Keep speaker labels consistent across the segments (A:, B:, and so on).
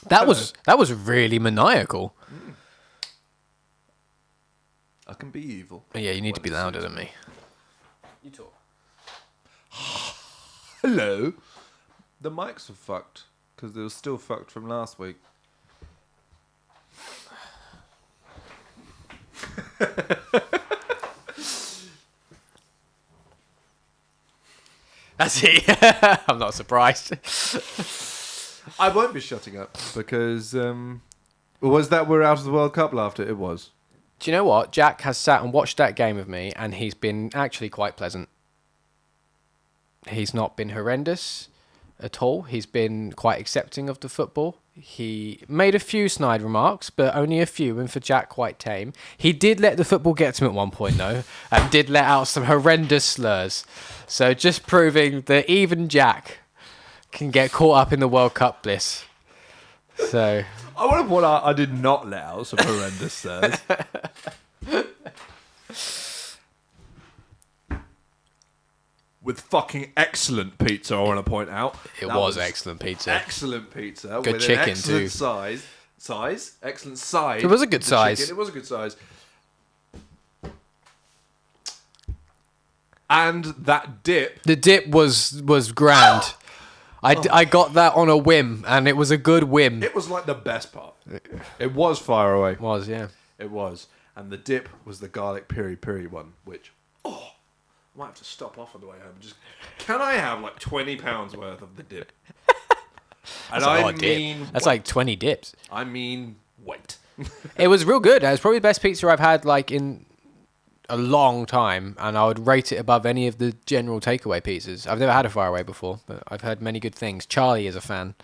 A: That was really maniacal.
B: I can be evil.
A: Yeah, you need to be louder than me.
B: You talk. Hello. The mics are fucked because they were still fucked from last week.
A: That's it. I'm not surprised.
B: I won't be shutting up because was that we're out of the World Cup laughter? It was.
A: Do you know what? Jack has sat and watched that game with me, and he's been actually quite pleasant. He's not been horrendous at all. He's been quite accepting of the football. He made a few snide remarks, but only a few, and for Jack, quite tame. He did let the football get to him at one point, though, and did let out some horrendous slurs. So just proving that even Jack can get caught up in the World Cup bliss. So
B: I wonder what I did not let out some horrendous slurs. With fucking excellent pizza, I want to point out.
A: It was excellent pizza.
B: Excellent pizza.
A: Good
B: with
A: chicken,
B: an excellent
A: too.
B: Size. Excellent size.
A: It was a good size.
B: Chicken. It was a good size. And that dip.
A: The dip was grand. I got that on a whim, and it was a good whim.
B: It was like the best part. It was far away.
A: It was, yeah.
B: It was. And the dip was the garlic piri one, which, I might have to stop off on the way home. Can I have like £20 worth of the dip? And
A: That's like 20 dips.
B: I mean, wait.
A: It was real good. It was probably the best pizza I've had like in a long time, and I would rate it above any of the general takeaway pizzas. I've never had a faraway before, but I've heard many good things. Charlie is a fan.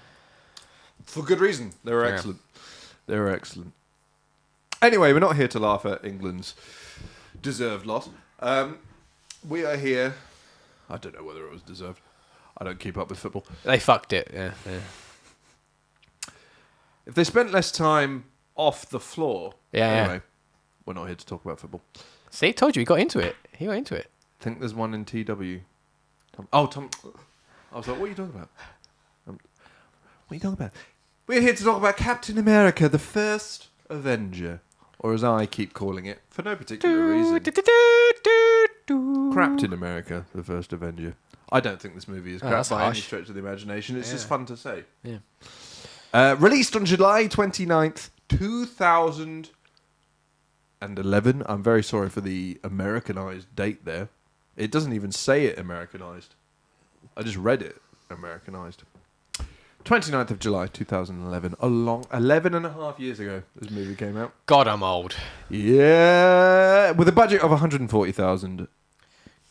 B: For good reason. They were excellent. They were excellent. Anyway, we're not here to laugh at England's deserved loss. We are here. I don't know whether it was deserved. I don't keep up with football.
A: They fucked it. Yeah.
B: If they spent less time off the floor.
A: Anyway,
B: we're not here to talk about football.
A: See, told you, he got into it.
B: I think there's one in TW. Tom. I was like, what are you talking about? What are you talking about? We're here to talk about Captain America, the first Avenger. Or as I keep calling it, for no particular reason. Craptin America, the first Avenger. I don't think this movie is crap by any stretch of the imagination. It's just fun to say.
A: Yeah.
B: Released on July 29th, 2011. I'm very sorry for the Americanized date there. It doesn't even say it Americanized. I just read it Americanized. 29th of July 2011. 11 and a half years ago this movie came out.
A: God, I'm old.
B: Yeah. With a budget of 140,000.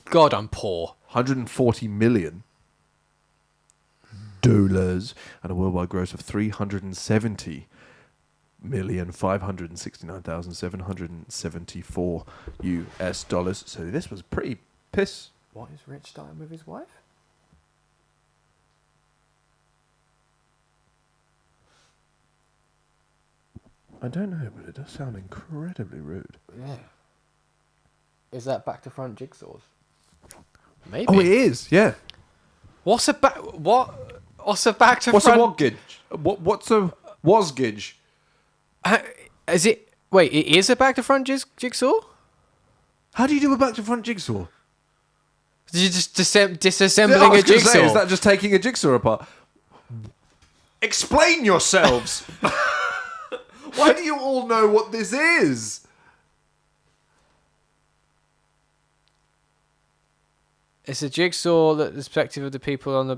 A: God, I'm poor.
B: 140 million dollars and a worldwide gross of 370,569,774 US dollars. So this was pretty piss.
A: What is Rich starting with his wife?
B: I don't know, but it does sound incredibly rude.
A: Yeah. Is that back to front jigsaws? Maybe.
B: Oh, it is. Yeah.
A: What's a back? What's a back to
B: What's
A: front?
B: a whatgage? What's a wasgage?
A: Is it? Wait, it is a back to front jigsaw?
B: How do you do a back to front jigsaw?
A: You're just disassembling a jigsaw.
B: Say, is that just taking a jigsaw apart? Explain yourselves. Why do you all know what this is?
A: It's a jigsaw that the perspective of the people on the...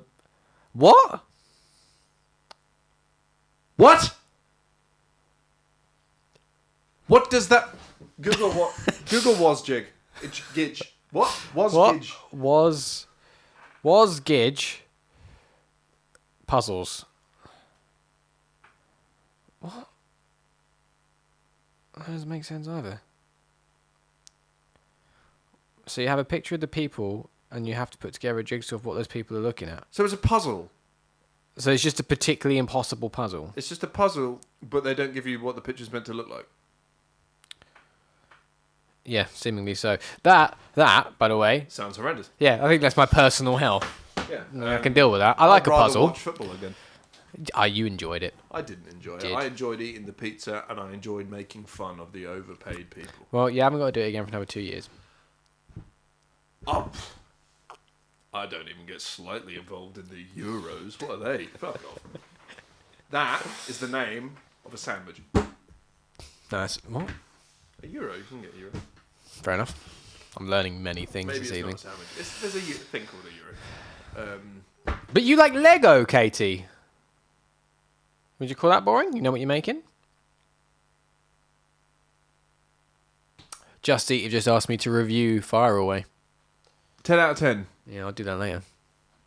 A: What?
B: What? What does that... Google what? Google wasjig. It's gidge. What? Wasgidge.
A: Was gidge. Puzzles. What? That doesn't make sense either. So you have a picture of the people, and you have to put together a jigsaw of what those people are looking at.
B: So it's a puzzle.
A: So it's just a particularly impossible puzzle.
B: It's just a puzzle, but they don't give you what the picture's meant to look like.
A: Yeah, seemingly so. That, by the way...
B: Sounds horrendous.
A: Yeah, I think that's my personal hell.
B: Yeah.
A: I can deal with that. I like a puzzle.
B: Watch football again.
A: You enjoyed it.
B: I didn't enjoy it.
A: Did.
B: I enjoyed eating the pizza, and I enjoyed making fun of the overpaid people.
A: Well, you haven't got to do it again for another 2 years.
B: Oh, I don't even get slightly involved in the euros. What are they? Fuck off. That is the name of a sandwich.
A: Nice. What?
B: A euro. You can get a euro.
A: Fair enough. I'm learning many things
B: Maybe
A: this
B: it's
A: evening.
B: not a sandwich. There's a thing called a euro.
A: But you like Lego, Katie. Would you call that boring? You know what you're making? Just Eat have just asked me to review Fire Away.
B: 10 out of 10.
A: Yeah, I'll do that later.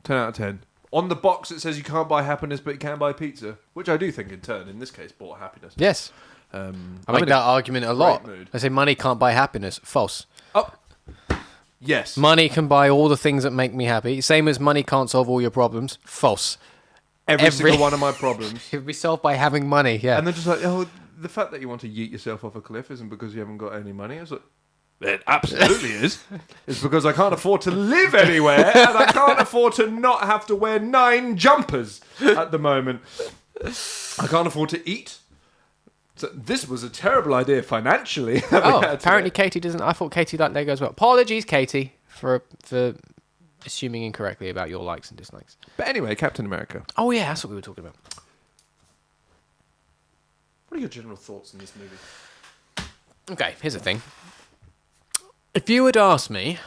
B: 10 out of 10. On the box it says you can't buy happiness, but you can buy pizza, which I do think in turn, in this case, bought happiness.
A: Yes. I make that argument a lot.
B: Mood.
A: I say money can't buy happiness. False.
B: Oh, yes.
A: Money can buy all the things that make me happy. Same as money can't solve all your problems. False.
B: Every single one of my problems.
A: It would be solved by having money, yeah.
B: And they're just like, oh, the fact that you want to yeet yourself off a cliff isn't because you haven't got any money. It's like, it absolutely is. It's because I can't afford to live anywhere, and I can't afford to not have to wear 9 jumpers at the moment. I can't afford to eat. So this was a terrible idea financially.
A: Oh, apparently Katie doesn't. I thought Katie liked Lego as well. Apologies, Katie, for assuming incorrectly about your likes and dislikes.
B: But anyway, Captain America.
A: Oh yeah, that's what we were talking about.
B: What are your general thoughts on this movie?
A: Okay, here's the thing. If you had asked me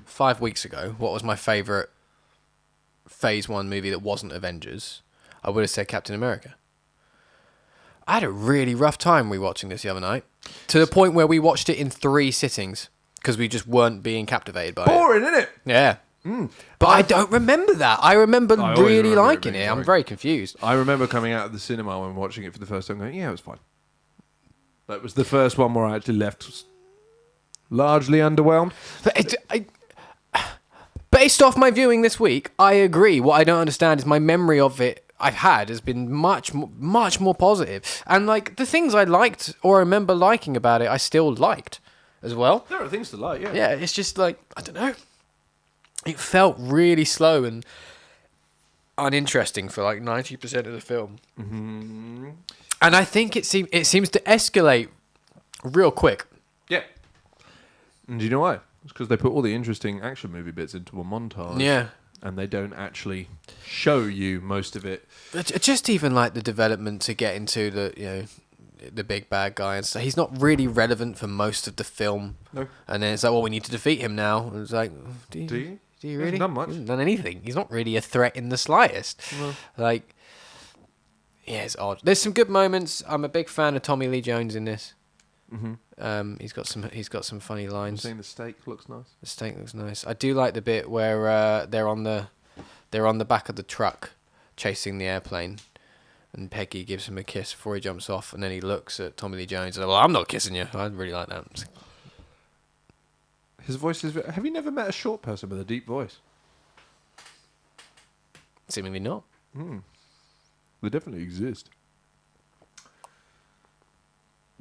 A: 5 weeks ago what was my favourite Phase 1 movie that wasn't Avengers, I would have said Captain America. I had a really rough time rewatching this the other night, to the point where we watched it in 3 sittings because we just weren't being captivated by it.
B: Boring, isn't it?
A: Yeah. But I don't remember that. I remember
B: always
A: really
B: remember it
A: liking
B: being
A: it. I'm
B: boring.
A: very confused.
B: I remember coming out of the cinema when watching it for the first time going, yeah, it was fine. That was the first one where I actually left largely underwhelmed.
A: But based off my viewing this week, I agree. What I don't understand is my memory of it I've had has been much more positive. And like the things I liked or remember liking about it, I still liked as well.
B: There are things to like, yeah.
A: Yeah, it's just like, I don't know. It felt really slow and uninteresting for like 90% of the film.
B: Mm-hmm.
A: And I think it seems to escalate real quick.
B: Yeah. And do you know why? It's because they put all the interesting action movie bits into a montage.
A: Yeah.
B: And they don't actually show you most of it.
A: Just even like the development to get into the big bad guy and stuff. He's not really relevant for most of the film.
B: No.
A: And then it's like, well, we need to defeat him now. And it's like, do you really?
B: He hasn't done much.
A: He hasn't done anything. He's not really a threat in the slightest.
B: No.
A: Like, yeah, it's odd. There's some good moments. I'm a big fan of Tommy Lee Jones in this.
B: Mm-hmm.
A: He's got some funny
B: I'm
A: lines.
B: saying the steak looks nice.
A: The steak looks nice. I do like the bit where they're on the back of the truck chasing the airplane, and Peggy gives him a kiss before he jumps off, and then he looks at Tommy Lee Jones and well, I'm not kissing you. I really like that.
B: His voice is... Have you never met a short person with a deep voice?
A: Seemingly not.
B: They definitely exist.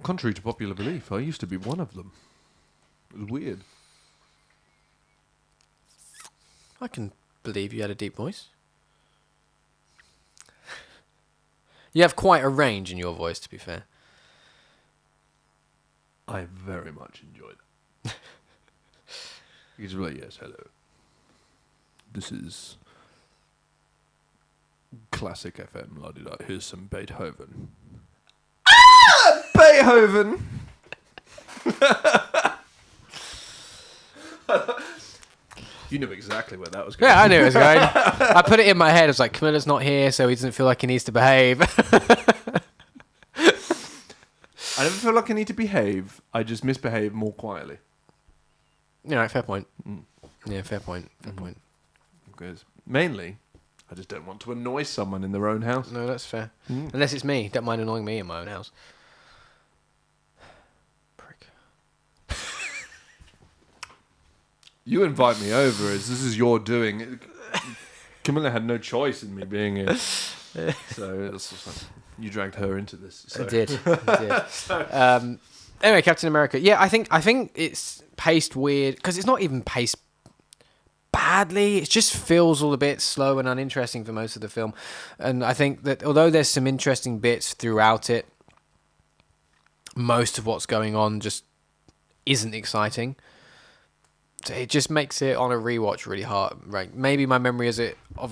B: Contrary to popular belief, I used to be one of them. It was weird.
A: I can believe you had a deep voice. You have quite a range in your voice, to be fair.
B: I very much enjoyed it. You just be like, yes, hello. This is classic FM, la-di-da. Here's some Beethoven. Ah! Beethoven! You knew exactly where that was going.
A: Yeah, I knew it was going. I put it in my head. I was like, Camilla's not here, so he doesn't feel like he needs to behave.
B: I never feel like I need to behave. I just misbehave more quietly.
A: Yeah, fair point. Yeah, fair point. Fair point.
B: Because mainly, I just don't want to annoy someone in their own house.
A: No, that's fair. Unless it's me. Don't mind annoying me in my own house. Prick.
B: You invite me over as this is your doing. Camilla had no choice in me being here. So it's just like, you dragged her into this. So.
A: I did. Anyway, Captain America. Yeah, I think it's paced weird because it's not even paced badly. It just feels all a bit slow and uninteresting for most of the film. And I think that although there's some interesting bits throughout it, most of what's going on just isn't exciting. So it just makes it on a rewatch really hard. Right? Maybe my memory of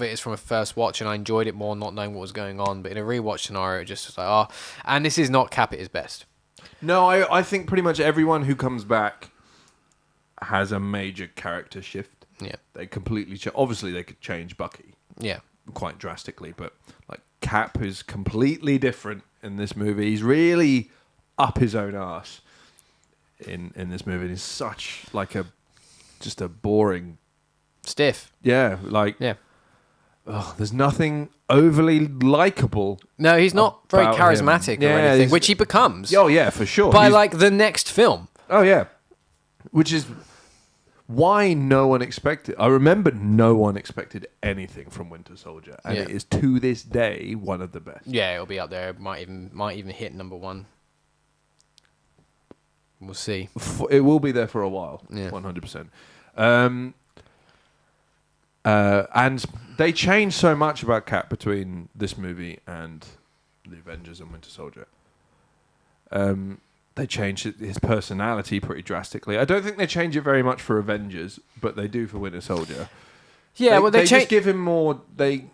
A: it is from a first watch, and I enjoyed it more not knowing what was going on. But in a rewatch scenario, it just was like, oh, and this is not Cap at his best.
B: No, I think pretty much everyone who comes back has a major character shift.
A: Yeah,
B: they completely obviously they could change Bucky.
A: Yeah,
B: quite drastically, but like Cap is completely different in this movie. He's really up his own arse in this movie. He's such like just a boring,
A: stiff.
B: Yeah, like there's nothing overly likable.
A: No, he's not very charismatic or anything, which he becomes.
B: Oh yeah, for sure.
A: By like the next film.
B: Oh yeah, which is why no one expected. I remember no one expected anything from Winter Soldier, and it is to this day one of the best.
A: Yeah, it'll be up there. It might even hit number one. We'll see.
B: It will be there for a while.
A: Yeah,
B: 100%. And they changed so much about Cap between this movie and the Avengers and Winter Soldier. They changed his personality pretty drastically. I don't think they change it very much for Avengers, but they do for Winter Soldier.
A: Yeah,
B: they just give him more. They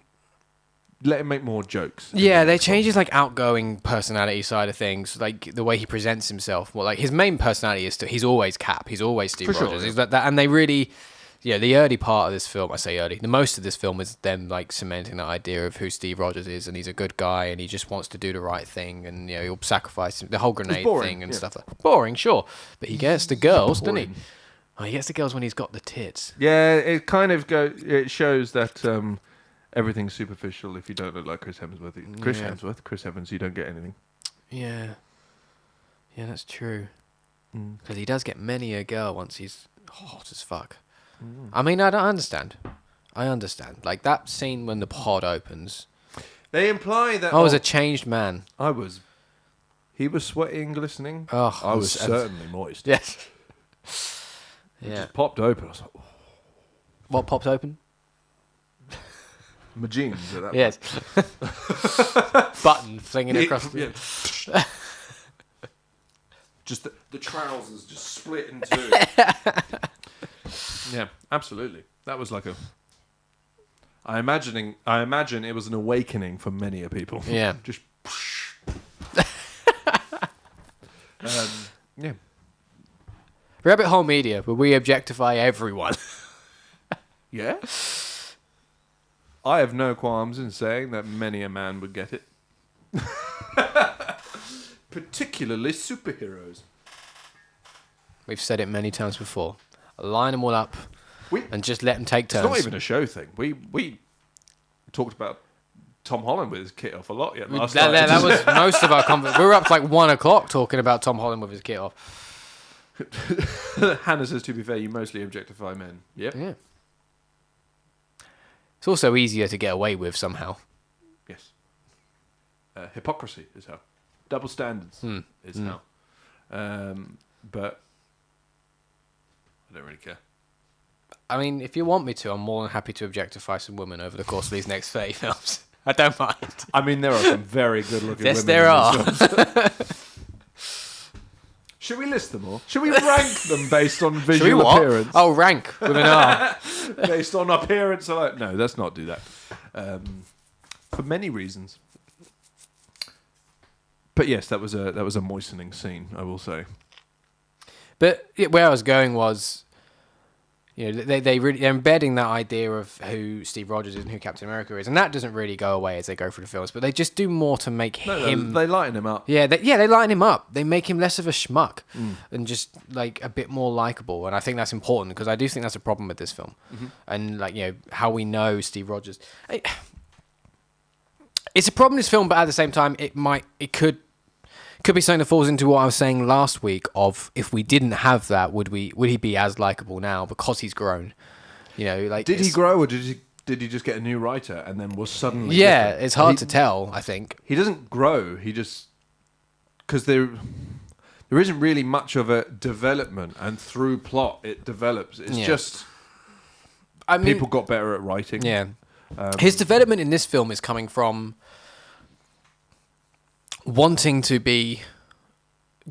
B: let him make more jokes.
A: Yeah, they change his like outgoing personality side of things, like the way he presents himself. Well, like his main personality is he's always Cap. He's always Steve Rogers.
B: Sure,
A: He's like that, and they really. Yeah, the early part of this film, I say early, the most of this film is them like cementing that idea of who Steve Rogers is, and he's a good guy, and he just wants to do the right thing, and he'll sacrifice the whole grenade thing and stuff like that. Boring, sure, but he gets the girls, doesn't he? Oh, he gets the girls when he's got the tits.
B: Yeah, it kind of it shows that everything's superficial if you don't look like Chris Hemsworth. Chris Evans, you don't get anything.
A: Yeah, that's true. Because he does get many a girl once he's hot as fuck. I mean, I don't understand. I understand. Like that scene when the pod opens.
B: They imply that
A: I was a changed man.
B: He was sweaty and glistening.
A: Oh,
B: I was certainly moist.
A: Yes.
B: It just popped open. I was like, oh.
A: What popped open?
B: My jeans at that
A: yes. Button flinging across.
B: Yeah. Just the trousers just split in two. Yeah, absolutely. That was like I imagine it was an awakening for many a people.
A: Yeah.
B: Just. Yeah.
A: Rabbit Hole Media, where we objectify everyone.
B: Yeah. I have no qualms in saying that many a man would get it. Particularly superheroes.
A: We've said it many times before. Line them all up and just let them take turns.
B: It's not even a show thing. We talked about Tom Holland with his kit off a lot yet last night.
A: That was most of our conversation. We were up to like 1 o'clock talking about Tom Holland with his kit off.
B: Hannah says, to be fair, you mostly objectify men. Yep.
A: Yeah. It's also easier to get away with somehow.
B: Yes. Hypocrisy is how. Double standards is how. But I don't really care.
A: I mean, if you want me to, I'm more than happy to objectify some women over the course of these next 30 films. I don't mind.
B: I mean, there are some very good-looking women.
A: Yes, there are.
B: Should we list them all? Should we rank them based on visual appearance?
A: Oh, rank with an R.
B: Based on appearance alone? No, let's not do that. For many reasons. But yes, that was a moistening scene, I will say.
A: But where I was going was, they're embedding that idea of who Steve Rogers is and who Captain America is, and that doesn't really go away as they go through the films. But they just do more to make him.
B: They lighten him up.
A: Yeah, they lighten him up. They make him less of a schmuck and just like a bit more likable. And I think that's important because I do think that's a problem with this film. Mm-hmm. And how we know Steve Rogers. It's a problem in this film, but at the same time, it could be something that falls into what I was saying last week of if we didn't have that, would he be as likable now because he's grown? Did
B: he grow or did he just get a new writer and then was suddenly
A: different? It's hard to tell, I think.
B: He doesn't grow, he just because there isn't really much of a development, and through plot it develops. It's just
A: I mean,
B: people got better at writing.
A: Yeah. His development in this film is coming from wanting to be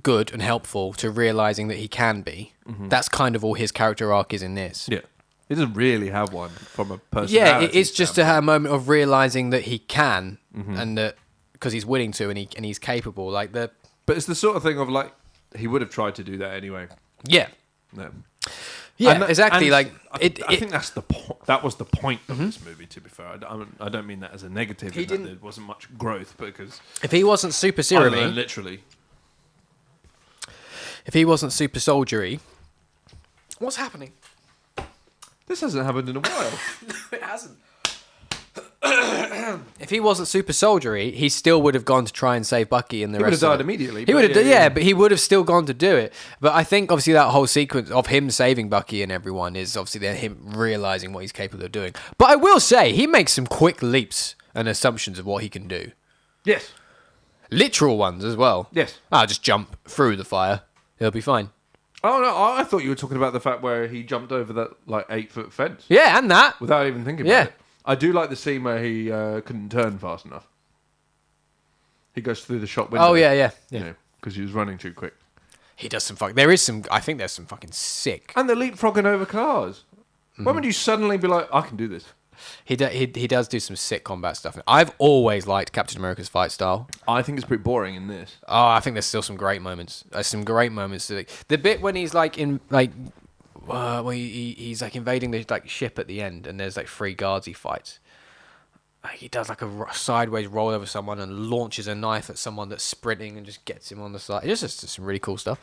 A: good and helpful to realizing that he can be. That's kind of all his character arc is in this.
B: Yeah. He doesn't really have one from a personality.
A: Yeah, it's just
B: standpoint.
A: a moment of realizing that he can, and that because he's willing to, and he's capable. Like the
B: But it's the sort of thing of like he would have tried to do that anyway.
A: yeah,
B: No.
A: yeah,
B: And
A: exactly.
B: and
A: Like
B: I think that's the that was the point of this movie. To be fair, I don't mean that as a negative.
A: He didn't-
B: There wasn't much growth because
A: if he wasn't super
B: other than
A: serum,
B: literally.
A: if he wasn't super soldiery, what's happening?
B: This hasn't happened in a while.
A: It hasn't. If he wasn't super soldiery, he still would have gone to try and save Bucky and the
B: He would
A: rest.
B: have
A: of
B: died
A: it.
B: immediately.
A: He
B: but
A: would have,
B: yeah.
A: but he would have still gone to do it. But I think obviously that whole sequence of him saving Bucky and everyone is obviously then him realizing what he's capable of doing. But I will say he makes some quick leaps and assumptions of what he can do,
B: Yes.
A: literal ones as well.
B: Yes.
A: I'll just jump through the fire; he'll be fine.
B: Oh no! I thought you were talking about the fact where he jumped over that like 8-foot fence
A: Yeah, and that.
B: without even thinking
A: Yeah.
B: about it. I do like the scene where he couldn't turn fast enough. He goes through the shop window.
A: Oh yeah.
B: Because he was running too quick.
A: He does some fuck. There is some. I think there's some fucking sick.
B: And they're leapfrogging over cars. When would you suddenly be like, I can do this?
A: He does do some sick combat stuff. I've always liked Captain America's fight style.
B: I think it's pretty boring in this.
A: Oh, I think there's still some great moments. There's some great moments. The bit when he's like in like, when he's like invading the like ship at the end, and there's like 3 guards he fights. He does like a sideways roll over someone and launches a knife at someone that's sprinting and just gets him on the side. It's just some really cool stuff.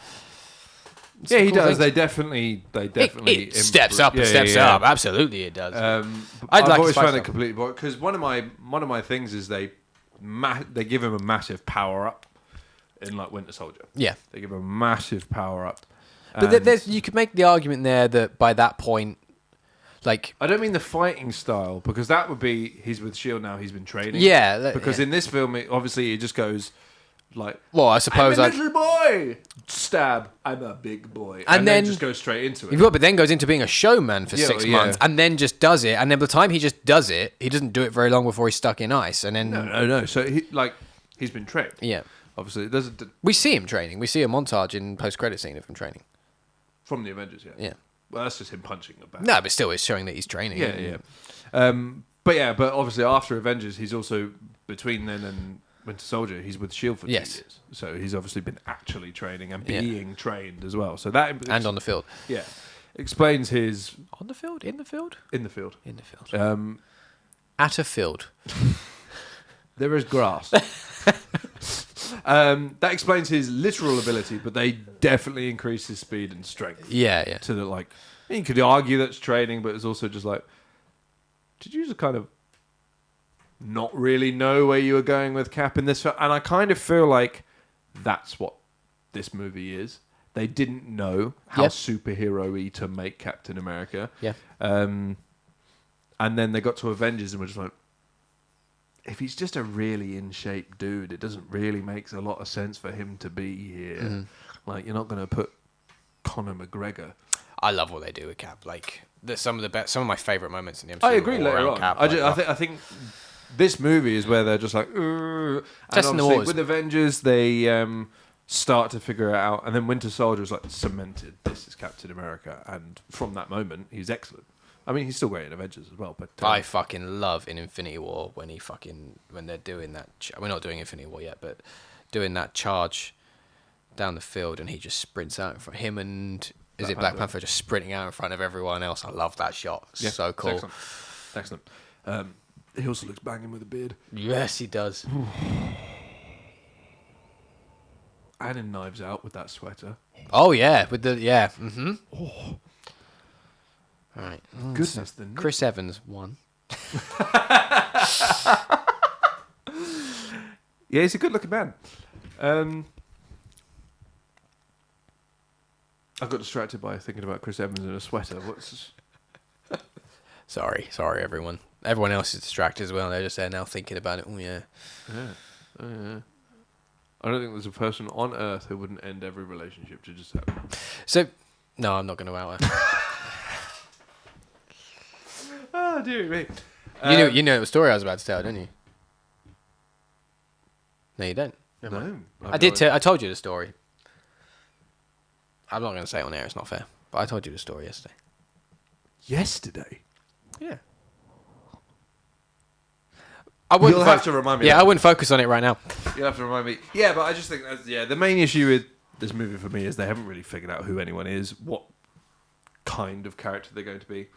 B: Yeah, he
A: cool
B: does.
A: things.
B: They definitely
A: It steps up and steps up. Absolutely, it does.
B: I've
A: like
B: always
A: his fight
B: found it
A: style.
B: completely boring because one of my things is they give him a massive power up in like Winter Soldier.
A: Yeah.
B: They give him a massive power up.
A: But you could make the argument there that by that point, like,
B: I don't mean the fighting style because that would be he's with Shield now. He's been training.
A: yeah,
B: Because in this film, obviously, it just goes like,
A: well, I suppose
B: I'm a
A: like,
B: little boy. Stab. I'm a big boy.
A: And then
B: just goes straight into it.
A: but then goes into being a showman for
B: Yeah,
A: 6
B: yeah.
A: months, and then just does it. And then by the time he just does it, he doesn't do it very long before he's stuck in ice. And then
B: No. So he's been trained.
A: yeah,
B: Obviously, there's
A: we see him training. We see a montage in post-credit scene of him training.
B: from the Avengers. Yeah.
A: Yeah.
B: Well, that's just him punching a bat.
A: No, but still, it's showing that he's training.
B: Yeah. But obviously after Avengers, he's also between then and Winter Soldier, he's with Shield for 2
A: Yes.
B: years. So he's obviously been actually training and
A: Yeah.
B: being trained as well. So that
A: And on the field.
B: yeah explains his
A: On the field? In the field?
B: in the field.
A: In the field. At a field.
B: There is grass. That explains his literal ability, but they definitely increase his speed and strength.
A: Yeah.
B: To the like, you could argue that's training, but it's also just like, did you just kind of not really know where you were going with Cap in this? And I kind of feel like that's what this movie is. They didn't know how
A: Yep.
B: superhero-y to make Captain America.
A: Yeah.
B: And then they got to Avengers and were just like, if he's just a really in shape dude, it doesn't really make a lot of sense for him to be here.
A: Mm-hmm.
B: Like, you're not going to put Conor McGregor.
A: I love what they do with Cap. Like, some of my favorite moments in the MCU.
B: I agree
A: are
B: later
A: around
B: on.
A: Cap.
B: I think this movie is where they're just like, and
A: Testing the
B: obviously
A: waters.
B: with Avengers, they start to figure it out. And then Winter Soldier is like cemented. This is Captain America. And from that moment, he's excellent. I mean, he's still great in Avengers as well. But
A: I fucking love in Infinity War when they're doing that. We're not doing Infinity War yet, but doing that charge down the field, and he just sprints out in front. Him and Black Panther just sprinting out in front of everyone else. I love that shot.
B: yeah,
A: So cool.
B: Excellent. He also looks banging with a beard.
A: Yes, he does.
B: And in Knives Out with that sweater.
A: Oh yeah, with the Mm-hmm. Oh. All right.
B: Goodness, the
A: Chris Evans won.
B: Yeah, he's a good-looking man. I got distracted by thinking about Chris Evans in a sweater.
A: Sorry, everyone. Everyone else is distracted as well. They're just there now thinking about it. Oh yeah.
B: Yeah. I don't think there's a person on Earth who wouldn't end every relationship to just have.
A: So, no, I'm not going to out her.
B: Oh, dear me.
A: You know the story I was about to tell, didn't you? No, you don't. Never mind.
B: No.
A: I told you the story. I'm not going to say it on air. It's not fair. But I told you the story yesterday.
B: Yesterday?
A: Yeah.
B: You'll have to remind me.
A: Yeah, I wouldn't focus on it right now.
B: You'll have to remind me. Yeah, but I just think the main issue with this movie for me is they haven't really figured out who anyone is, what kind of character they're going to be.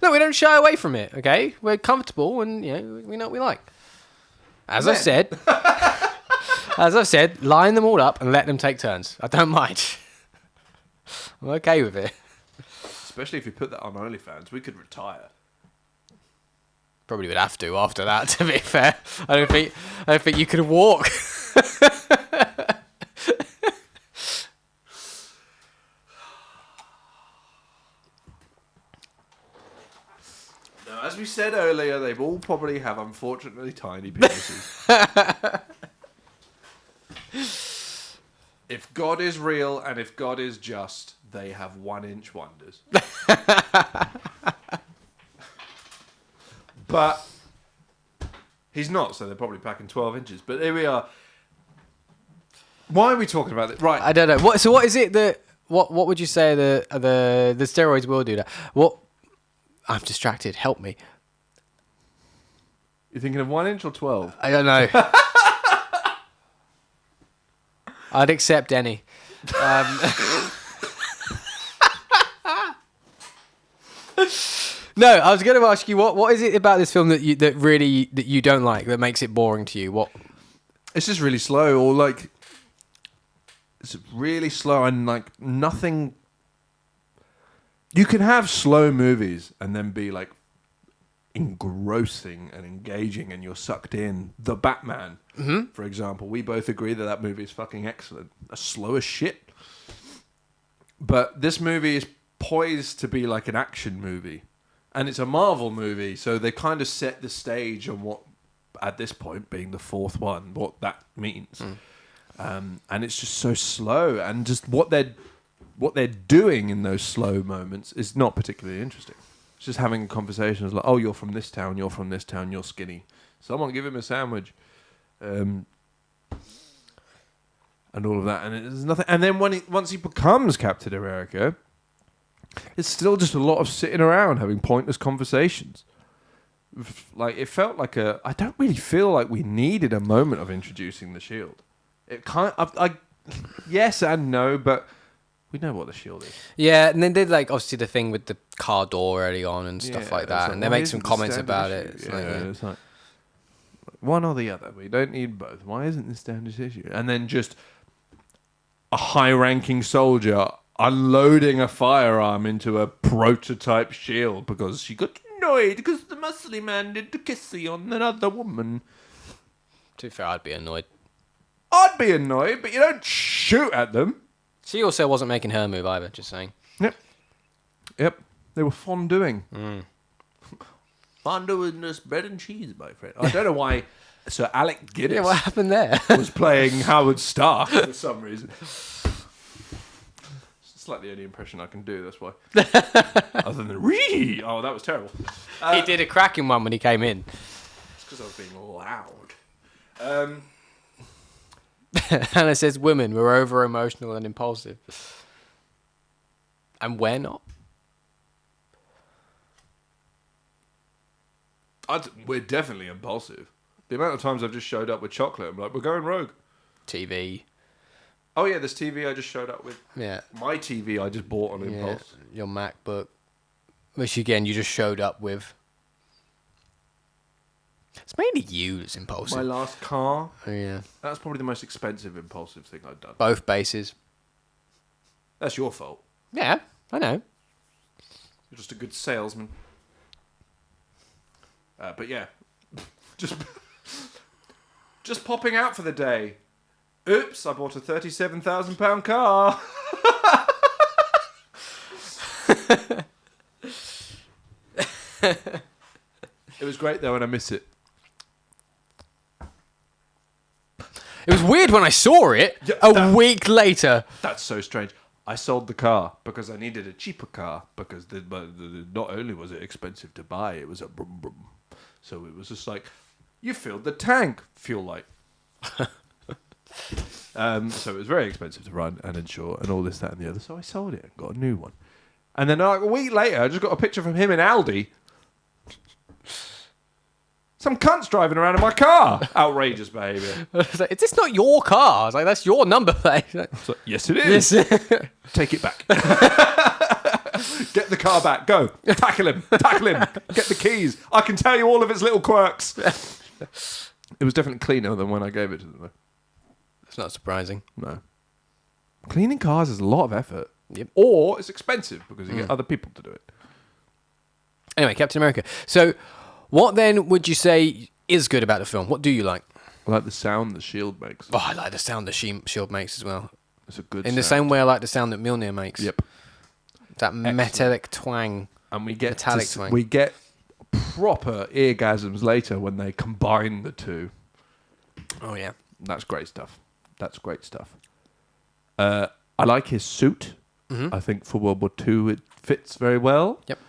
A: No, we don't shy away from it, okay? We're comfortable and we know what we like. As I've said, line them all up and let them take turns. I don't mind. I'm okay with it.
B: Especially if you put that on OnlyFans, we could retire.
A: Probably would have to after that, to be fair. I don't think you could walk.
B: Now, as we said earlier, they all probably have unfortunately tiny penises. If God is real and if God is just, they have 1-inch wonders. But he's not, so they're probably packing 12 inches. But here we are. Why are we talking about this? Right.
A: I don't know. What is it that what would you say the steroids will do that? What? I'm distracted. Help me.
B: You're thinking of 1 inch or 12?
A: I don't know. I'd accept any. No, I was going to ask you what is it about this film that you don't like, that makes it boring to you? What?
B: It's just really slow, or like it's really slow and like nothing. You can have slow movies and then be like engrossing and engaging, and you're sucked in. The Batman, for example, we both agree that movie is fucking excellent. As slow as shit, but this movie is poised to be like an action movie. And it's a Marvel movie, so they kind of set the stage on what, at this point, being the fourth one, what that means. And it's just so slow, and just what they're doing in those slow moments is not particularly interesting. It's just having conversations like, "Oh, you're from this town. You're from this town. You're skinny. Someone give him a sandwich," and all of that. And there's nothing. And then once he becomes Captain America, it's still just a lot of sitting around having pointless conversations. Like, it felt like I don't really feel like we needed a moment of introducing the Shield. It yes and no, but we know what the Shield is.
A: Yeah, and then they did like obviously the thing with the car door early on and stuff like that, and they make some comments about it.
B: It's like one or the other. We don't need both. Why isn't this standard issue? And then just a high-ranking soldier unloading a firearm into a prototype shield because she got annoyed because the muscly man did the kissy on another woman.
A: To be fair, I'd be annoyed.
B: I'd be annoyed, but you don't shoot at them.
A: She also wasn't making her move either, just saying.
B: Yep. They were fonduing. Fonduing this bread and cheese, my friend. I don't know why Sir Alec Guinness
A: Yeah, what happened there?
B: was playing Howard Stark for some reason. It's like the only impression I can do, that's why. Other than "Ree!" Oh, that was terrible.
A: He did a cracking one when he came in.
B: It's because I was being loud.
A: Hannah says, women, we're over-emotional and impulsive. And we're not.
B: We're definitely impulsive. The amount of times I've just showed up with chocolate, I'm like, we're going rogue.
A: TV.
B: Oh yeah, this TV I just showed up with.
A: Yeah.
B: My TV I just bought on impulse.
A: Your MacBook. Which again, you just showed up with. It's mainly you that's impulsive.
B: My last car.
A: Oh, yeah.
B: That's probably the most expensive impulsive thing I've done.
A: Both bases.
B: That's your fault.
A: Yeah, I know.
B: You're just a good salesman. But yeah, just popping out for the day. Oops, I bought a £37,000 car. It was great though, and I miss it.
A: It was weird when I saw it a week later.
B: That's so strange. I sold the car because I needed a cheaper car because not only was it expensive to buy, it was a brum brum. So it was just like, you filled the tank, fuel light. So it was very expensive to run and insure and all this, that, and the other. So I sold it and got a new one. And then like a week later, I just got a picture from him in Aldi. Some cunt's driving around in my car. Outrageous behaviour.
A: Is this not your car? I was like, that's your number plate.
B: So, yes, it is. Take it back. Get the car back. Go. Tackle him. Tackle him. Get the keys. I can tell you all of its little quirks. It was definitely cleaner than when I gave it to them, though.
A: It's not surprising.
B: No. Cleaning cars is a lot of effort.
A: Yep.
B: Or it's expensive because you get other people to do it.
A: Anyway, Captain America. So, what then would you say is good about the film? What do you like?
B: I like the sound the shield makes.
A: Oh, I like the sound the shield makes as well.
B: It's a good
A: In
B: sound.
A: the same way I like the sound that Mjolnir makes.
B: Yep.
A: That metallic twang.
B: And we get
A: metallic twang.
B: We get proper eargasms later when they combine the two.
A: Oh, yeah.
B: That's great stuff. That's great stuff. I like his suit.
A: Mm-hmm.
B: I think for World War II it fits very well.
A: Yep.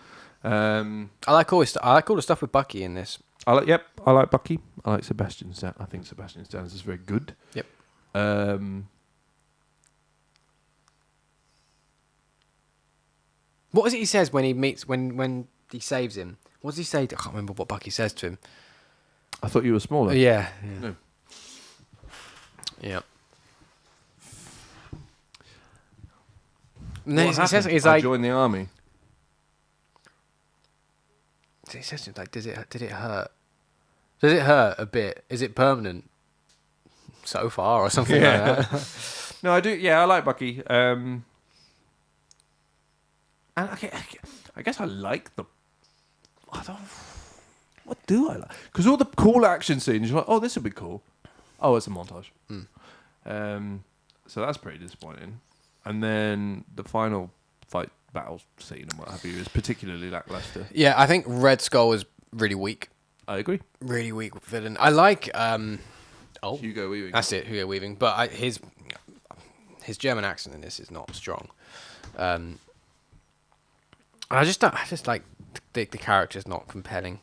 B: I
A: like all the stuff with Bucky in this.
B: I like Bucky. I like Sebastian Stan. I think Sebastian Stan is very good.
A: Yep. What is it he says when he meets when he saves him? What does he say? I can't remember what Bucky says to him.
B: I thought you were smaller.
A: Yeah.
B: No.
A: Yeah. No, he says he's
B: I
A: like,
B: joined the army.
A: he says to him, like, did it hurt? Does it hurt a bit? Is it permanent? So far, or something like that.
B: No, I do. Yeah, I like Bucky. And I guess I like them. What do I like? Because all the cool action scenes, you're like, oh, this would be cool. Oh, it's a montage. So that's pretty disappointing. And then the final fight battle scene and what have you is particularly lackluster.
A: Yeah, I think Red Skull is really weak.
B: I agree.
A: Really weak villain. I like
B: Hugo Weaving.
A: That's it, Hugo Weaving. But his German accent in this is not strong. I just like the character's not compelling.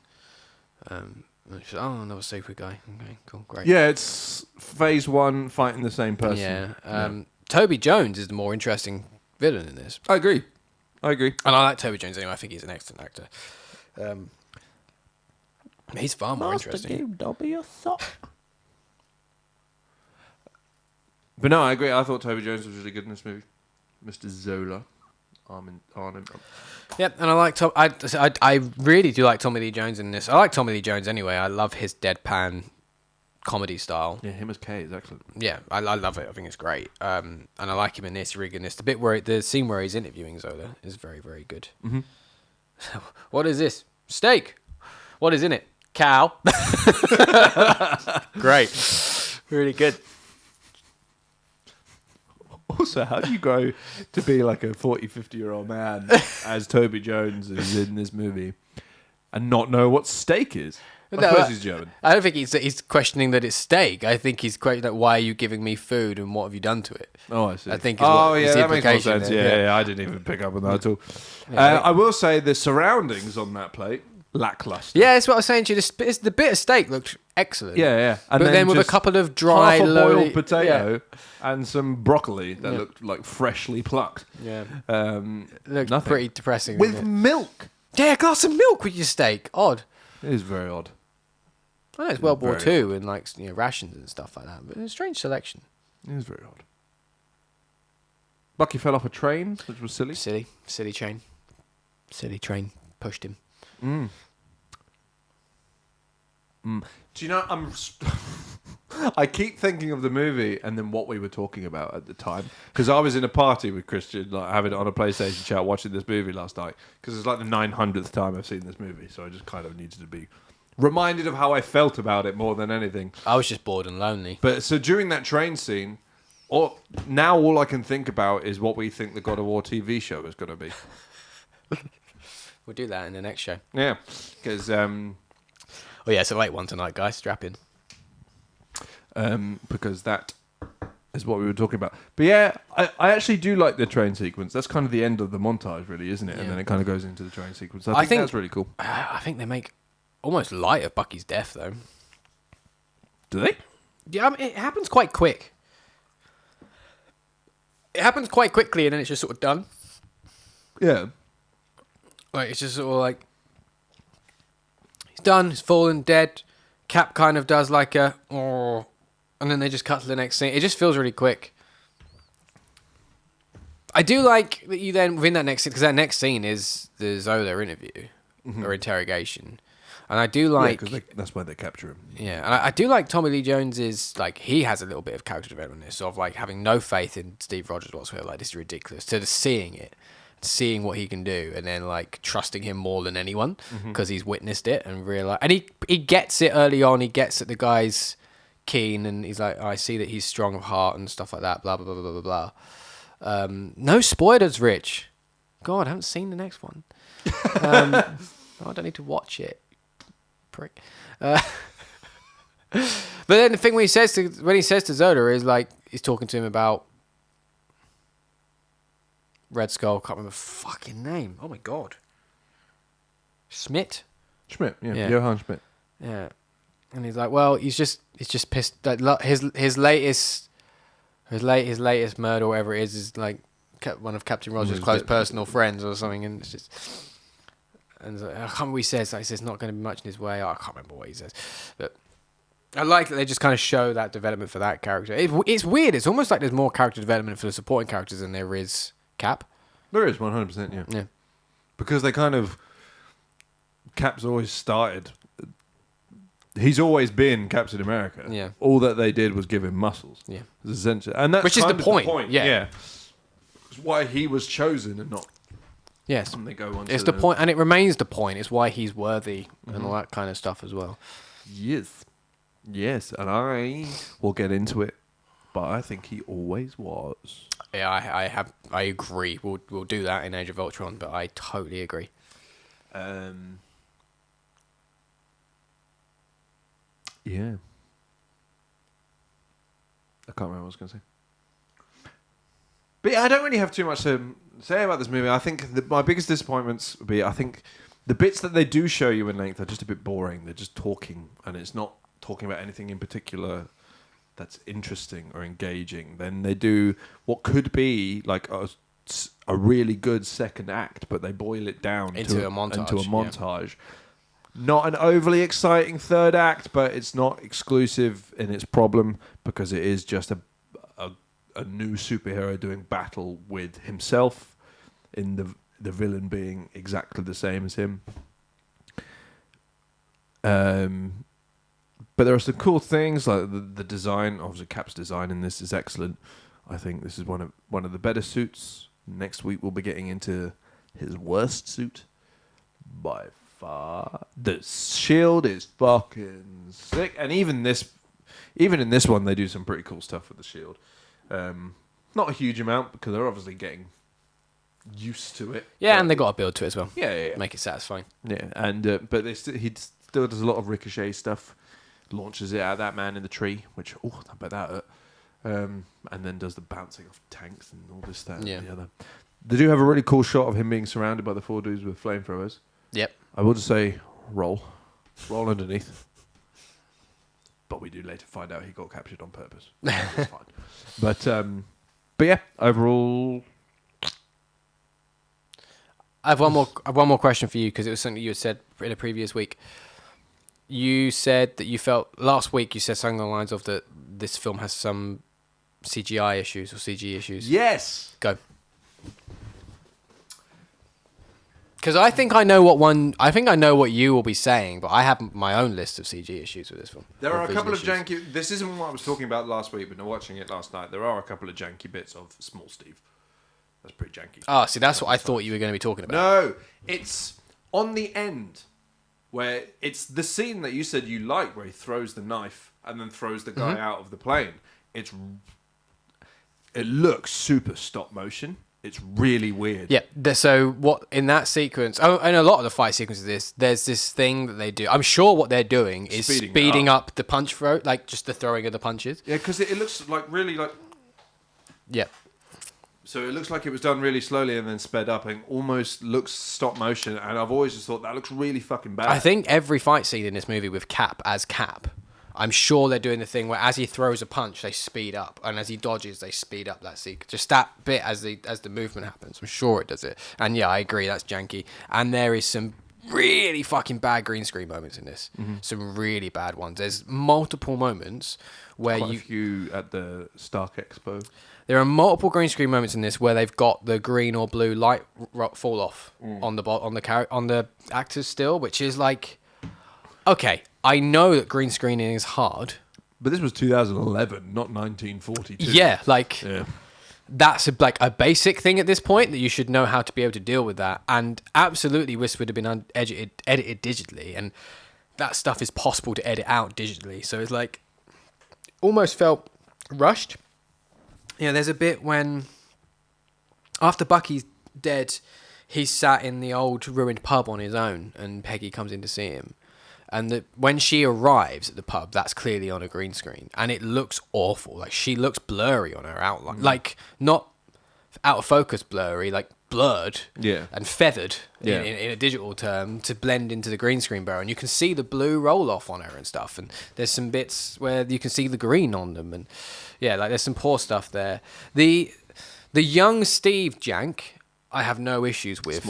A: Another secret guy. Okay, cool, great.
B: Yeah, it's phase one fighting the same person.
A: Yeah. Toby Jones is the more interesting villain in this.
B: I agree.
A: And I like Toby Jones anyway. I think he's an excellent actor. He's far more interesting.
B: Dobby a sock. But no, I agree. I thought Toby Jones was really good in this movie. Mr. Zola. Armin.
A: Yep, and I like I really do like Tommy Lee Jones in this. I like Tommy Lee Jones anyway. I love his deadpan comedy style.
B: Yeah, him as K is excellent.
A: Yeah, I love it. I think it's great. And I like him in this, really good in this. The scene where he's interviewing Zola is very, very good.
B: Mm-hmm.
A: What is this? Steak. What is in it? Cow. Great. Really good.
B: Also, how do you grow to be like a 40, 50-year-old man as Toby Jones is in this movie and not know what steak is? I suppose he's German.
A: I don't think he's questioning that it's steak. I think he's questioning, like, why are you giving me food and what have you done to it?
B: Oh, I see.
A: I think
B: that makes more sense. Yeah, I didn't even pick up on that at all.
A: Yeah,
B: I will say the surroundings on that plate, lackluster.
A: Yeah, that's what I was saying to you. The bit of steak looked excellent.
B: Yeah.
A: And but then with a couple of dry,
B: half a boiled potato and some broccoli that looked like freshly plucked.
A: Yeah.
B: Looked
A: nothing. Pretty depressing.
B: With milk.
A: Yeah, a glass of milk with your steak. Odd.
B: It is very odd.
A: I know it's World War II and like rations and stuff like that, but it's a strange selection.
B: It is very odd. Bucky fell off a train, which was silly.
A: Silly train pushed him.
B: Do you know, I keep thinking of the movie and then what we were talking about at the time. Because I was in a party with Kristian, like having it on a PlayStation chat, watching this movie last night. Because it's like the 900th time I've seen this movie. So I just kind of needed to be reminded of how I felt about it more than anything.
A: I was just bored and lonely.
B: But so during that train scene, now all I can think about is what we think the God of War TV show is going to be.
A: We'll do that in the next show.
B: Yeah. Because...
A: Oh yeah, it's a late one tonight, guys. Strap in.
B: Because that is what we were talking about. But yeah, I actually do like the train sequence. That's kind of the end of the montage, really, isn't it?
A: Yeah.
B: And then it kind of goes into the train sequence. I think that's really cool.
A: I think they make almost light of Bucky's death, though.
B: Do they?
A: Yeah, I mean, it happens quite quick. It happens quite quickly, and then it's just sort of done.
B: Yeah.
A: Like, it's just sort of like... He's done, he's fallen, dead. Cap kind of does like a... Oh, and then they just cut to the next scene. It just feels really quick. I do like that you then, within that next scene, because that next scene is the Zola interview, or interrogation. And I do like...
B: because that's why they capture him.
A: Yeah, and I do like Tommy Lee Jones is, like, he has a little bit of character development in this, sort of, like, having no faith in Steve Rogers whatsoever, like, this is ridiculous, to seeing it, seeing what he can do, and then, like, trusting him more than anyone, because he's witnessed it, and realize, and he gets it early on, he gets that the guy's keen, and he's like, oh, I see that he's strong of heart, and stuff like that, blah, blah, blah, blah, blah, blah. No spoilers, Rich. God, I haven't seen the next one. I don't need to watch it. Prick. But then the thing when he says to Zola is like he's talking to him about Red Skull. Can't remember the fucking name. Oh my god. Schmidt,
B: yeah. Johann Schmidt.
A: Yeah, and he's like, well, he's just pissed that his latest murder, or whatever it is like one of Captain Rogers' close personal friends or something, and it's just. And I can't remember what he says. Like, he says not going to be much in his way. Oh, I can't remember what he says. But I like that they just kind of show that development for that character. It's weird. It's almost like there's more character development for the supporting characters than there is Cap.
B: There is, 100%, yeah.
A: Yeah. Because
B: they kind of... Cap's always started... He's always been Captain America.
A: Yeah.
B: All that they did was give him muscles.
A: Yeah.
B: Essentially. And that's
A: which is the point. Yeah.
B: It's why he was chosen and not...
A: Yes,
B: and they go on
A: it's the point, and it remains the point. It's why he's worthy and all that kind of stuff as well.
B: Yes, and I will get into it, but I think he always was.
A: Yeah, I agree. We'll do that in Age of Ultron, but I totally agree.
B: Yeah. I can't remember what I was going to say. But yeah, I don't really have too much to say about this movie. I think my biggest disappointments would be, I think the bits that they do show you in length are just a bit boring. They're just talking, and it's not talking about anything in particular that's interesting or engaging. Then they do what could be like a really good second act, but they boil it down
A: into a montage.
B: Yeah. Not an overly exciting third act, but it's not exclusive in its problem because it is just a new superhero doing battle with himself, in the villain being exactly the same as him. But there are some cool things like the design. Obviously, Cap's design in this is excellent. I think this is one of the better suits. Next week we'll be getting into his worst suit by far. The shield is fucking sick, and even in this one they do some pretty cool stuff with the shield. Not a huge amount because they're obviously getting used to it.
A: Yeah, and they got to build to it as well.
B: Yeah.
A: Make it satisfying.
B: Yeah, and but he still does a lot of ricochet stuff. Launches it at that man in the tree, which I bet that hurt. And then does the bouncing off tanks and all this, that, and the other. They do have a really cool shot of him being surrounded by the 4 dudes with flamethrowers.
A: Yep.
B: I will just say, roll underneath. But we do later find out he got captured on purpose. That's fine. But yeah, overall.
A: I have one more question for you because it was something you had said in a previous week. You said that you felt last week. You said something along the lines of that this film has some CGI issues or CG issues.
B: Yes.
A: Go. Because I think I know what you will be saying, but I have my own list of CG issues with this film.
B: There are a couple of janky... This isn't what I was talking about last week, but watching it last night, there are a couple of janky bits of Small Steve. That's pretty janky.
A: Oh, see, that's what I thought you were going to be talking about.
B: No, it's on the end, where it's the scene that you said you like, where he throws the knife and then throws the guy out of the plane. It looks super stop motion. It's really weird.
A: Yeah. So what in that sequence? Oh, and a lot of the fight sequences, there's this thing that they do. I'm sure what they're doing is speeding up the punch throw, like just the throwing of the punches.
B: Yeah, because it looks like really like
A: Yeah.
B: So it looks like it was done really slowly and then sped up and almost looks stop motion. And I've always just thought that looks really fucking bad.
A: I think every fight scene in this movie with Cap as Cap, I'm sure they're doing the thing where as he throws a punch, they speed up, and as he dodges, they speed up that sequence. Just that bit as the movement happens. I'm sure it does it. And yeah, I agree, that's janky. And there is some really fucking bad green screen moments in this. Some really bad ones. There's multiple moments where
B: Quite a few at the Stark Expo.
A: There are multiple green screen moments in this where they've got the green or blue light fall off on the actors still, which is like, okay, I know that green screening is hard,
B: but this was 2011, not 1942.
A: Yeah, that's a basic thing at this point that you should know how to be able to deal with that. And absolutely, this would have been edited digitally, and that stuff is possible to edit out digitally. So it's like almost felt rushed. Yeah, there's a bit when, after Bucky's dead, he's sat in the old ruined pub on his own, and Peggy comes in to see him. And when she arrives at the pub, that's clearly on a green screen, and it looks awful. Like, she looks blurry on her outline, like not out of focus blurry, like blurred and feathered in a digital term to blend into the green screen barrel. And you can see the blue roll off on her and stuff. And there's some bits where you can see the green on them, and yeah, like there's some poor stuff there. The young Steve jank, I have no issues with.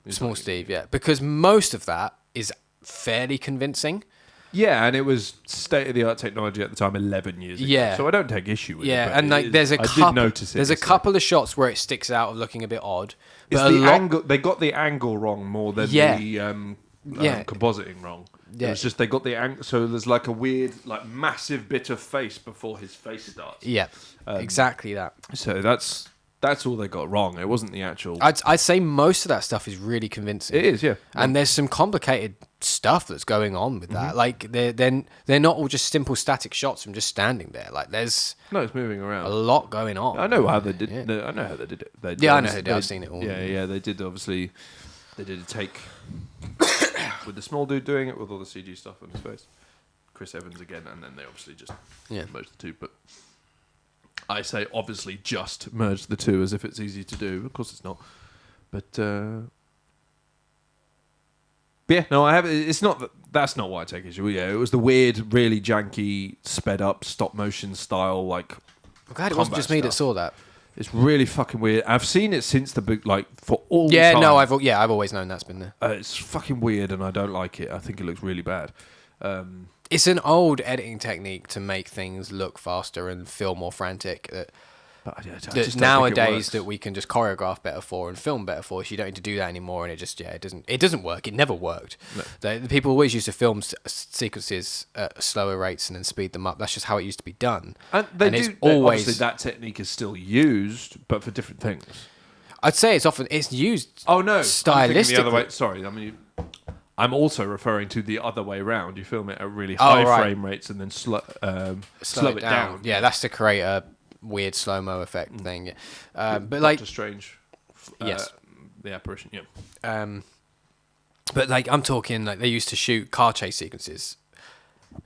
A: Small Steve, yeah, because most of that is fairly convincing.
B: Yeah, and it was state-of-the-art technology at the time, 11 years ago.
A: Yeah.
B: So I don't take issue with it.
A: Yeah, and like there's a couple.
B: I did notice it.
A: There's a couple of shots where it sticks out of looking a bit odd.
B: It's the angle. They got the angle wrong more than the compositing wrong.
A: Yeah.
B: It was just they got the angle. So there's like a weird, like massive bit of face before his face starts.
A: Yeah, exactly that.
B: So that's all they got wrong. It wasn't the actual.
A: I'd say most of that stuff is really convincing.
B: It is, yeah.
A: And there's some complicated stuff that's going on with that. Like they're not all just simple static shots from just standing there. Like there's
B: it's moving around.
A: A lot going on.
B: I know how they did. Yeah. I know how they did it.
A: I know how they did. I've seen it all.
B: Yeah. They did obviously. They did a take with the small dude doing it with all the CG stuff on his face. Chris Evans again, and then they obviously just merged the two. But I say obviously just merge the two as if it's easy to do. Of course it's not. But yeah, no, I have. It's not. That's not why I take issue. Yeah, it was the weird, really janky, sped up stop motion style. Like,
A: I'm glad it wasn't just me that saw that.
B: It's really fucking weird. I've seen it since the book, like for all.
A: Yeah,
B: time.
A: no, I've always known that's been there.
B: It's fucking weird, and I don't like it. I think it looks really bad.
A: It's an old editing technique to make things look faster and feel more frantic. That nowadays that we can just choreograph better for and film better for, so you don't need to do that anymore. And it doesn't work. It never worked. No. The people always used to film sequences at slower rates and then speed them up. That's just how it used to be done.
B: And obviously that technique is still used, but for different things.
A: I'd say it's used.
B: Oh no,
A: stylistically.
B: The other way. Sorry, I'm also referring to the other way around. You film it at really high frame rates and then slow it down.
A: Yeah, that's to create a weird slow-mo effect thing. Yeah. But like
B: Doctor Strange.
A: Yes.
B: The apparition, yeah.
A: But like I'm talking like they used to shoot car chase sequences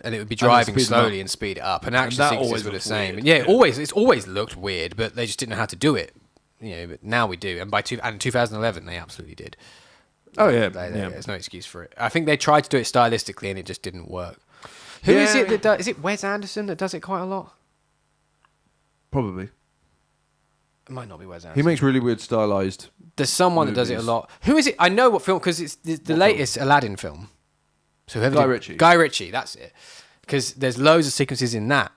A: and it would be driving slowly and speed it up. And action sequences were the same.
B: Weird.
A: Yeah, it's always looked weird, but they just didn't know how to do it. But now we do. And in 2011 they absolutely did.
B: Oh yeah.
A: There's no excuse for it. I think they tried to do it stylistically and it just didn't work. Who is it that does? Is it Wes Anderson that does it quite a lot?
B: Probably.
A: It might not be Wes Anderson.
B: He makes really weird stylized.
A: There's someone that does it a lot. Who is it? I know what film, because it's the latest Aladdin film. So
B: Guy Ritchie.
A: Guy Ritchie, that's it. Because there's loads of sequences in that,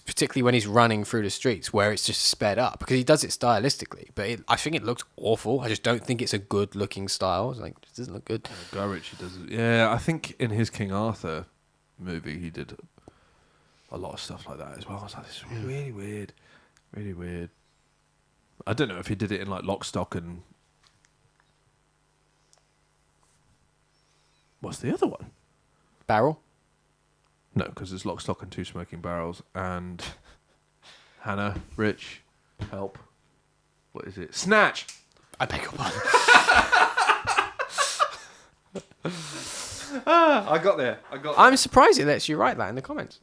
A: particularly when he's running through the streets, where it's just sped up. Because he does it stylistically, but I think it looks awful. I just don't think it's a good-looking style. It's like, it doesn't look good.
B: Guy Ritchie does it. Yeah, I think in his King Arthur movie, he did a lot of stuff like that as well. I was like, this is really weird. Really weird. I don't know if he did it in like Lock, Stock and... What's the other one?
A: Barrel?
B: No, because it's Lock, Stock and Two Smoking Barrels and Hannah, Rich, help. What is it? Snatch!
A: I beg your pardon.
B: I got there.
A: I'm surprised it lets you write that in the comments.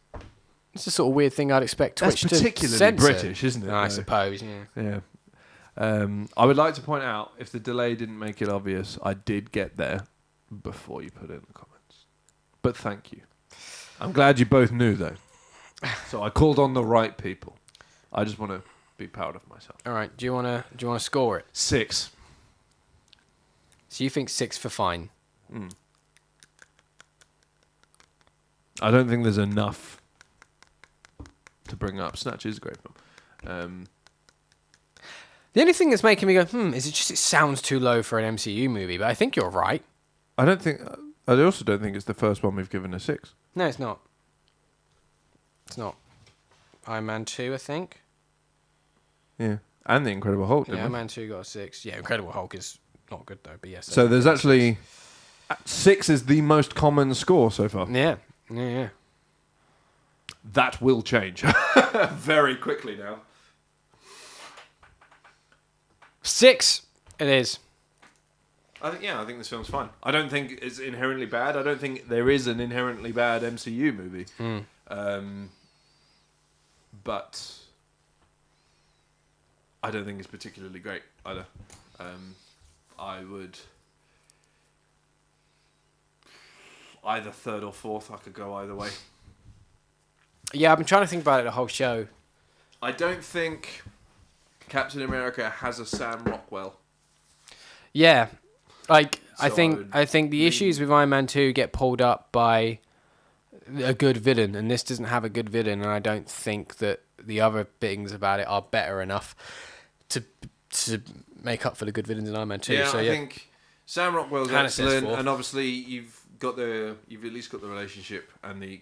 A: It's the sort of weird thing I'd expect Twitch
B: That's
A: to
B: particularly
A: censor.
B: British, isn't it?
A: I
B: though?
A: suppose, yeah.
B: Yeah. I would like to point out, if the delay didn't make it obvious, I did get there before you put it in the comments. But thank you. I'm glad you both knew, though. So I called on the right people. I just want to be proud of myself.
A: All right. Do you wanna score it?
B: 6.
A: So you think 6 for fine?
B: I don't think there's enough to bring up. Snatch is a great film.
A: The only thing that's making me go, is it sounds too low for an MCU movie, but I think you're right.
B: I also don't think it's the first one we've given a 6.
A: No, it's not. It's not. Iron Man 2, I think.
B: Yeah. And The Incredible Hulk, didn't
A: Yeah,
B: we?
A: Iron Man 2 got a 6. Yeah, Incredible Hulk is not good, though, but yes.
B: So there's actually... 6 is the most common score so far.
A: Yeah. Yeah.
B: That will change very quickly now.
A: 6 it is.
B: I think this film's fine. I don't think it's inherently bad. I don't think there is an inherently bad MCU movie. But I don't think it's particularly great either. I would either third or fourth. I could go either way.
A: Yeah, I've been trying to think about it the whole show.
B: I don't think Captain America has a Sam Rockwell.
A: Yeah. Like,
B: So
A: I think the issues with Iron Man 2 get pulled up by a good villain, and this doesn't have a good villain, and I don't think that the other things about it are better enough to make up for the good villains in Iron Man 2.
B: Yeah,
A: So,
B: I think Sam Rockwell's
A: Kinda says
B: excellent,
A: fourth.
B: and obviously you've at least got the relationship and the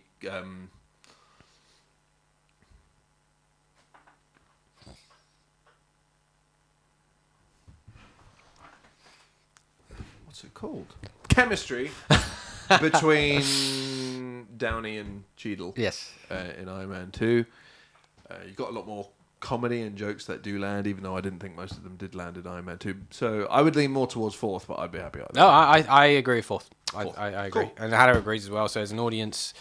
B: what's it called? Chemistry between Downey and Cheadle.
A: yes.
B: In Iron Man 2. You've got a lot more comedy and jokes that do land, even though I didn't think most of them did land in Iron Man 2. So I would lean more towards fourth, but I'd be happy either.
A: No, I agree with fourth.
B: Fourth.
A: I agree.
B: Cool.
A: And Hannah agrees as well, so as an audience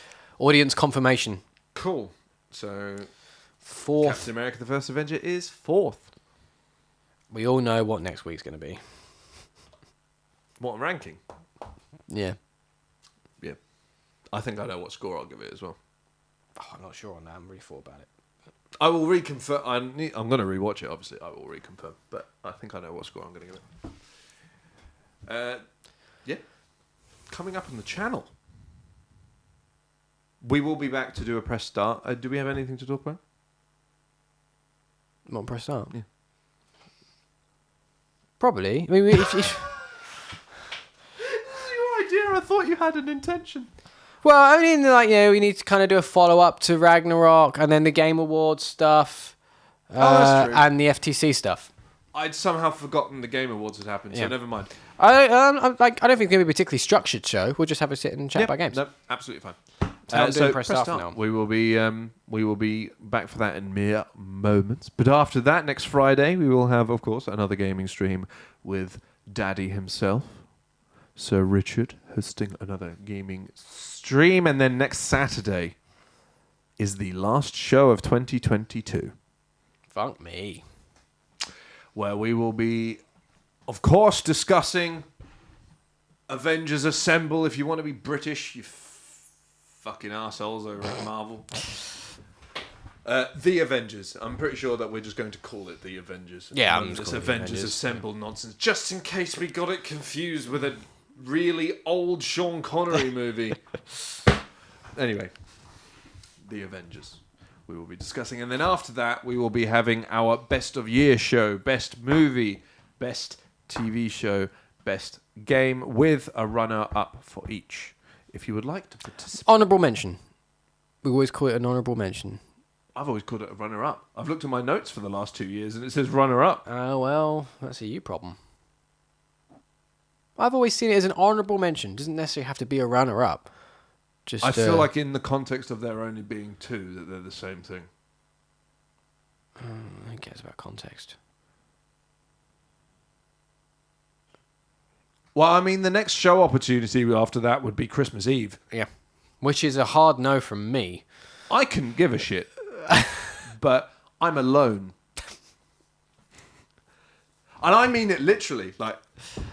A: confirmation.
B: Cool. So
A: Fourth.
B: Captain America the First Avenger is fourth.
A: We all know what next week's going to be.
B: What ranking?
A: Yeah.
B: Yeah. I think I know what score I'll give it as well.
A: Oh, I'm not sure on that. I haven't really thought about it.
B: I will reconfirm. I'm going to rewatch it, obviously. I will reconfirm. But I think I know what score I'm going to give it. Yeah. Coming up on the channel. We will be back to do a press start. Do we have anything to talk about?
A: What press start?
B: Yeah.
A: Probably. I mean, if
B: This is your idea. I thought you had an intention.
A: well, I mean, like, we need to kind of do a follow up to Ragnarok, and then the Game Awards stuff,
B: that's true.
A: and the FTC stuff.
B: I'd somehow forgotten the Game Awards had happened, so
A: Yeah.
B: never mind.
A: I don't think it's going to be a particularly structured show. We'll just have a sit and chat about games.
B: No, absolutely fine.
A: So I'm doing press start for now.
B: We will be back for that in mere moments. But after that, next Friday, we will have, of course, another gaming stream with Daddy himself, Sir Richard, hosting another gaming stream. And then next Saturday is the last show of 2022,
A: Funk me.
B: where we will be, of course, discussing Avengers Assemble. If you want to be British, you fucking assholes over at Marvel. The Avengers. I'm pretty sure that we're just going to call it The Avengers.
A: Yeah, I'm
B: None of
A: just
B: this
A: calling it
B: Avengers
A: Avengers.
B: Assemble nonsense. Just in case we got it confused with a really old Sean Connery movie. Anyway, The Avengers we will be discussing. And then after that, we will be having our best of year show, best movie, best TV show, best game, with a runner-up for each. If you would like to participate.
A: Honourable mention. We always call it an honourable mention.
B: I've always called it a runner-up. I've looked at my notes for the last 2 years and it says runner-up.
A: Well, that's a you problem. I've always seen it as an honourable mention. Doesn't necessarily have to be a runner-up. Just
B: I feel like in the context of there only being two, that they're the same thing.
A: who cares about context?
B: Well, I mean, the next show opportunity after that would be Christmas Eve.
A: Yeah. Which is a hard no from me.
B: I couldn't give a shit. But I'm alone. And I mean it literally. Like,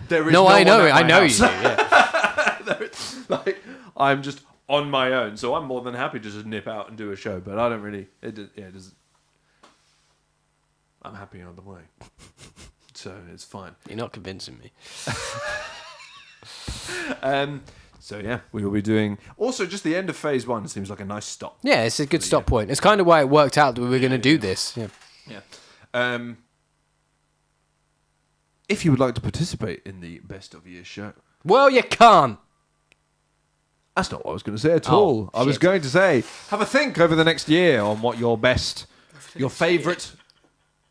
B: there is no
A: I
B: one
A: know
B: at
A: it.
B: my
A: I know
B: house.
A: you. Yeah.
B: Like, I'm just on my own. So I'm more than happy to just nip out and do a show. But I don't really... It doesn't... I'm happy on the way. So it's fine.
A: You're not convincing me.
B: So yeah, we will be doing... Also, just the end of phase 1 seems like a nice stop.
A: Yeah, it's a good stop point. It's kind of why it worked out that we were going to do this. Yeah.
B: Yeah. If you would like to participate in the Best of Year show...
A: Well, you can't.
B: That's not what I was going to say at all. I was going to say, have a think over the next year on what your best... Your favourite...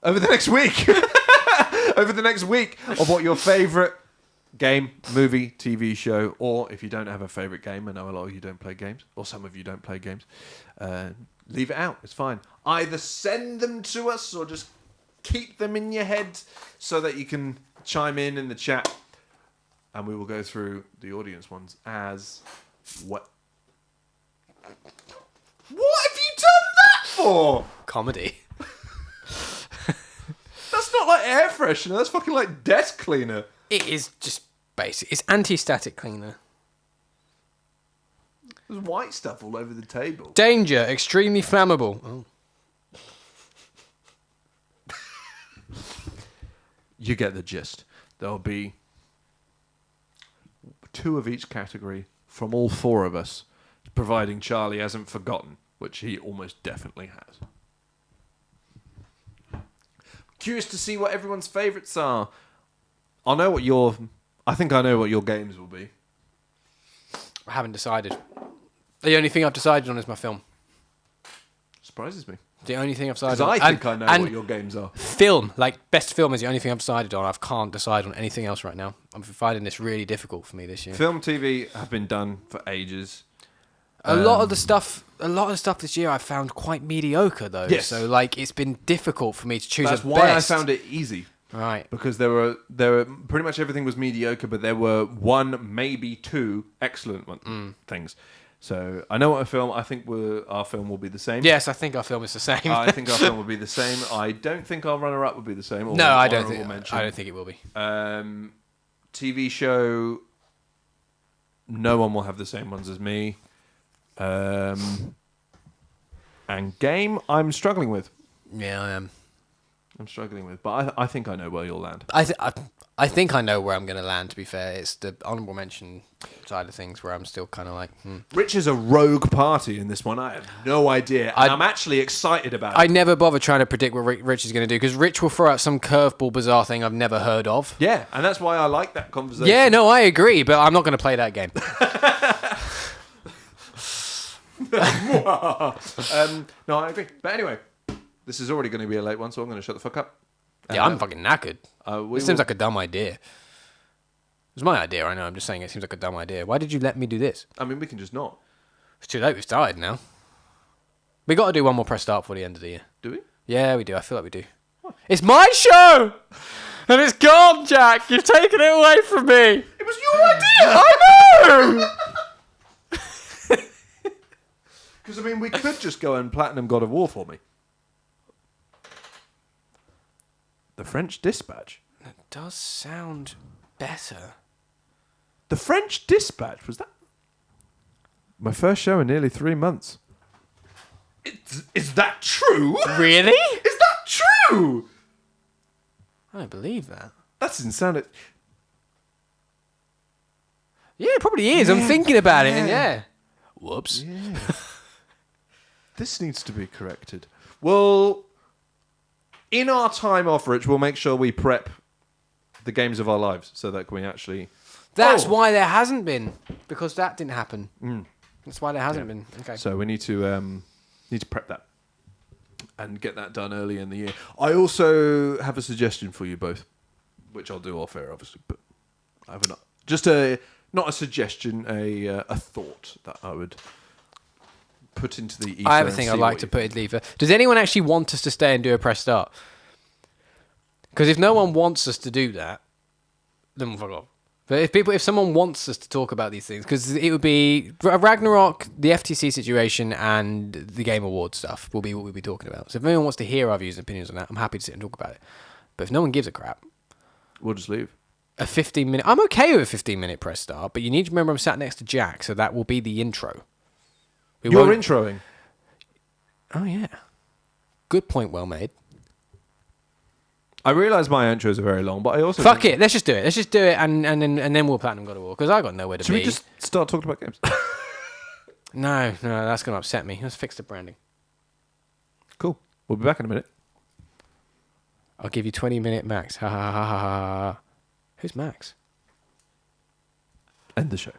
B: Over the next week. Over the next week of what your favourite game, movie, TV show, or if you don't have a favourite game, I know a lot of you don't play games, or some of you don't play games, leave it out. It's fine. Either send them to us or just keep them in your head so that you can chime in the chat, and we will go through the audience ones as what. What have you done that for?
A: Comedy.
B: That's not like air freshener. That's fucking like desk cleaner.
A: It is just basic. It's anti-static cleaner.
B: There's white stuff all over the table.
A: Danger. Extremely flammable. Oh.
B: You get the gist. There'll be 2 of each category from all 4 of us, providing Charlie hasn't forgotten, which he almost definitely has. Curious to see what everyone's favourites are. I think I know what your games will be.
A: I haven't decided. The only thing I've decided on is my film.
B: Surprises me.
A: The only thing I've decided
B: Because
A: on.
B: I think I know what your games are.
A: Film, like best film is the only thing I've decided on. I can't decide on anything else right now. I'm finding this really difficult for me this year.
B: Film, TV have been done for ages.
A: A lot of the stuff this year I found quite mediocre though.
B: Yes.
A: So like it's been difficult for me to choose.
B: That's
A: a
B: why
A: best.
B: I found it easy.
A: Right.
B: Because there were pretty much everything was mediocre, but there were 1, maybe 2 excellent things. So I know what I think our film will be the same.
A: Yes, I think our film is the same.
B: I think our film will be the same. I don't think our runner-up will be the same.
A: No, I don't think it will be.
B: TV show, no one will have the same ones as me. And game, I'm struggling with.
A: Yeah, I am.
B: I'm struggling with, but I think I know where you'll land.
A: I think I know where I'm going to land, to be fair. It's the honourable mention side of things where I'm still kind of like...
B: Rich is a rogue party in this one. I have no idea. And I'm actually excited about it.
A: I never bother trying to predict what Rich is going to do, because Rich will throw out some curveball, bizarre thing I've never heard of.
B: Yeah, and that's why I like that conversation.
A: Yeah, no, I agree, but I'm not going to play that game.
B: No, I agree. But anyway, this is already going to be a late one, so I'm going to shut the fuck up.
A: Yeah, I'm fucking knackered. This seems like a dumb idea. It was my idea, I know. I'm just saying it seems like a dumb idea. Why did you let me do this?
B: I mean, we can just not.
A: It's too late. We've started now. We got to do one more press start before the end of the year.
B: Do we?
A: Yeah, we do. I feel like we do. What? It's my show! And it's gone, Jack. You've taken it away from me.
B: It was your idea!
A: I know!
B: Because, I mean, we could just go and platinum God of War for me. The French Dispatch.
A: It does sound better.
B: The French Dispatch? Was that... My first show in nearly 3 months. Is that true?
A: Really?
B: Is that true?
A: I don't believe that.
B: That's insanity.
A: Yeah, it probably is. I'm thinking about it, and yeah. Whoops.
B: Yeah. This needs to be corrected. Well, in our time off, Rich, we'll make sure we prep the games of our lives so that we actually...
A: That's why there hasn't been, because that didn't happen. That's why there hasn't been. Okay.
B: So we need to prep that and get that done early in the year. I also have a suggestion for you both, which I'll do off air, obviously, but I have not a suggestion, a thought that I would put into the ether.
A: I have a thing I'd like to put in the ether. Does anyone actually want us to stay and do a press start? Because if no one wants us to do that, then we'll fuck off. But if someone wants us to talk about these things, because it would be Ragnarok, the FTC situation, and the Game Awards stuff will be what we'll be talking about. So if anyone wants to hear our views and opinions on that, I'm happy to sit and talk about it. But if no one gives a crap,
B: We'll just leave.
A: a 15-minute... I'm okay with a 15-minute press start, but you need to remember I'm sat next to Jack, so that will be the intro.
B: You're introing.
A: Oh, yeah. Good point, well made.
B: I realise my intros are very long, but I also...
A: Fuck it, let's just do it. Let's just do it, and then we'll Platinum God of War, because I got nowhere to
B: Should
A: be.
B: we just start talking about games?
A: No, that's going to upset me. Let's fix the branding.
B: Cool. We'll be back in a minute.
A: I'll give you 20-minute max. Ha ha ha ha ha. Who's Max?
B: End the show.